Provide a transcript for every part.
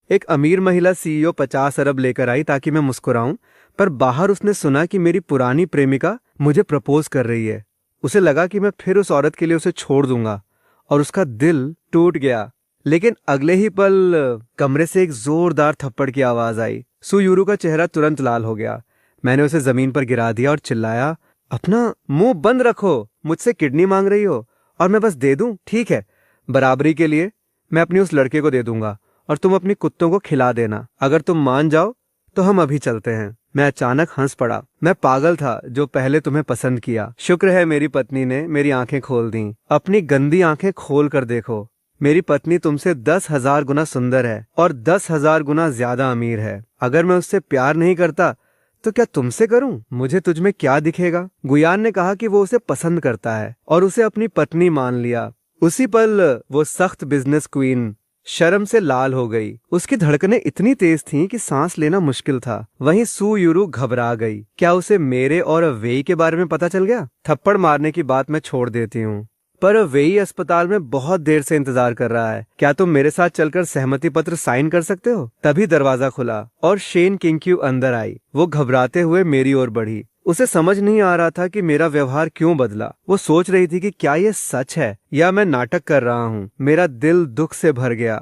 एक अमीर महिला सीईओ 50 अरब लेकर आई ताकि मैं मुस्कुराऊं, पर बाहर उसने सुना कि मेरी पुरानी प्रेमिका मुझे प्रपोज कर रही है। उसे लगा कि मैं फिर उस औरत के लिए उसे छोड़ दूंगा और उसका दिल टूट गया। लेकिन अगले ही पल कमरे से एक जोरदार थप्पड़ की आवाज आई। सू यूरू का चेहरा तुरंत लाल हो गया। मैंने उसे जमीन पर गिरा दिया और चिल्लाया, अपना मुंह बंद रखो। मुझसे किडनी मांग रही हो और मैं बस दे दूं? ठीक है, बराबरी के लिए मैं अपनी उस लड़के को दे दूंगा और तुम अपनी कुत्तों को खिला देना। अगर तुम मान जाओ तो हम अभी चलते हैं। मैं अचानक हंस पड़ा। मैं पागल था जो पहले तुम्हें पसंद किया। शुक्र है मेरी पत्नी ने मेरी आंखें खोल दी। अपनी गंदी आंखें खोल कर देखो। मेरी पत्नी तुमसे 10,000 गुना सुंदर है और 10,000 गुना ज्यादा अमीर है। अगर मैं उससे प्यार नहीं करता तो क्या तुमसे करूं? मुझे तुझ में क्या दिखेगा? गुयान ने कहा कि वो उसे पसंद करता है और उसे अपनी पत्नी मान लिया। उसी पल वो सख्त बिजनेस क्वीन शर्म से लाल हो गई। उसकी धड़कनें इतनी तेज थीं कि सांस लेना मुश्किल था। वहीं सू यूरू घबरा गई। क्या उसे मेरे और वेई के बारे में पता चल गया? थप्पड़ मारने की बात मैं छोड़ देती हूँ, पर वेई अस्पताल में बहुत देर से इंतजार कर रहा है। क्या तुम मेरे साथ चलकर सहमति पत्र साइन कर सकते हो? तभी दरवाजा खुला और शेन किंग्क्यू अंदर आई। वो घबराते हुए मेरी ओर बढ़ी। उसे समझ नहीं आ रहा था कि मेरा व्यवहार क्यों बदला। वो सोच रही थी कि क्या ये सच है या मैं नाटक कर रहा हूँ। मेरा दिल दुख से भर गया।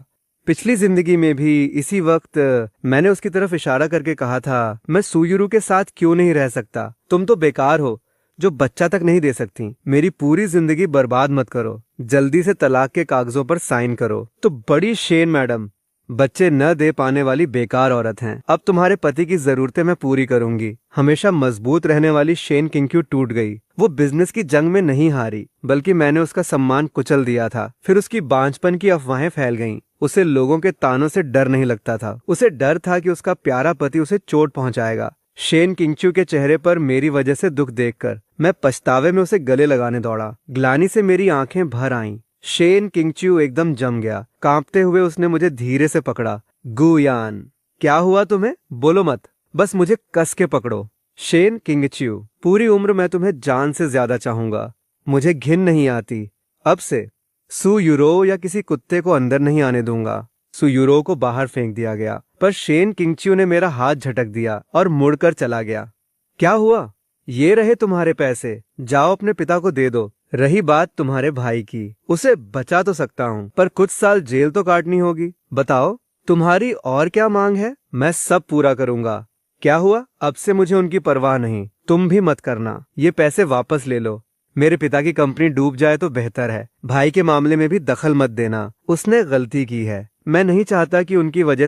पिछली जिंदगी में भी इसी वक्त मैंने उसकी तरफ इशारा करके कहा था, मैं सूयुरू के साथ क्यों नहीं रह सकता? तुम तो बेकार हो जो बच्चा तक नहीं दे सकती। मेरी पूरी जिंदगी बर्बाद मत करो। जल्दी से तलाक के कागजों पर साइन करो। तो बड़ी शेन मैडम बच्चे न दे पाने वाली बेकार औरत हैं। अब तुम्हारे पति की जरूरतें मैं पूरी करूंगी। हमेशा मजबूत रहने वाली शेन किंग्क्यू टूट गई। वो बिजनेस की जंग में नहीं हारी, बल्कि मैंने उसका सम्मान कुचल दिया था। फिर उसकी बांझपन की अफवाहें फैल गईं। उसे लोगों के तानों से डर नहीं लगता था। उसे डर था कि उसका प्यारा पति उसे चोट पहुंचाएगा। शेन किंग्क्यू के चेहरे पर मेरी वजह से दुख देखकर मैं पछतावे में उसे गले लगाने दौड़ा। ग्लानि से मेरी आंखें भर आईं। शेन किंग्क्यू एकदम जम गया। कांपते हुए उसने मुझे धीरे से पकड़ा। गुयान, क्या हुआ तुम्हें? बोलो मत, बस मुझे कस के पकड़ो। शेन किंग्क्यू, पूरी उम्र मैं तुम्हें जान से ज्यादा चाहूंगा। मुझे घिन नहीं आती। अब से सू यूरो या किसी कुत्ते को अंदर नहीं आने दूंगा। सू यूरो को बाहर फेंक दिया गया, पर शेन किंग्क्यू ने मेरा हाथ झटक दिया और मुड़कर चला गया। क्या हुआ? ये रहे तुम्हारे पैसे, जाओ अपने पिता को दे दो। रही बात तुम्हारे भाई की, उसे बचा तो सकता हूँ, पर कुछ साल जेल तो काटनी होगी। बताओ तुम्हारी और क्या मांग है? मैं सब पूरा करूंगा। क्या हुआ? अब से मुझे उनकी परवाह नहीं। तुम भी मत करना। ये पैसे वापस ले लो। मेरे पिता की कंपनी डूब जाए तो बेहतर है। भाई के मामले में भी दखल मत देना। उसने गलती की है। मैं नहीं चाहता कि उनकी वजह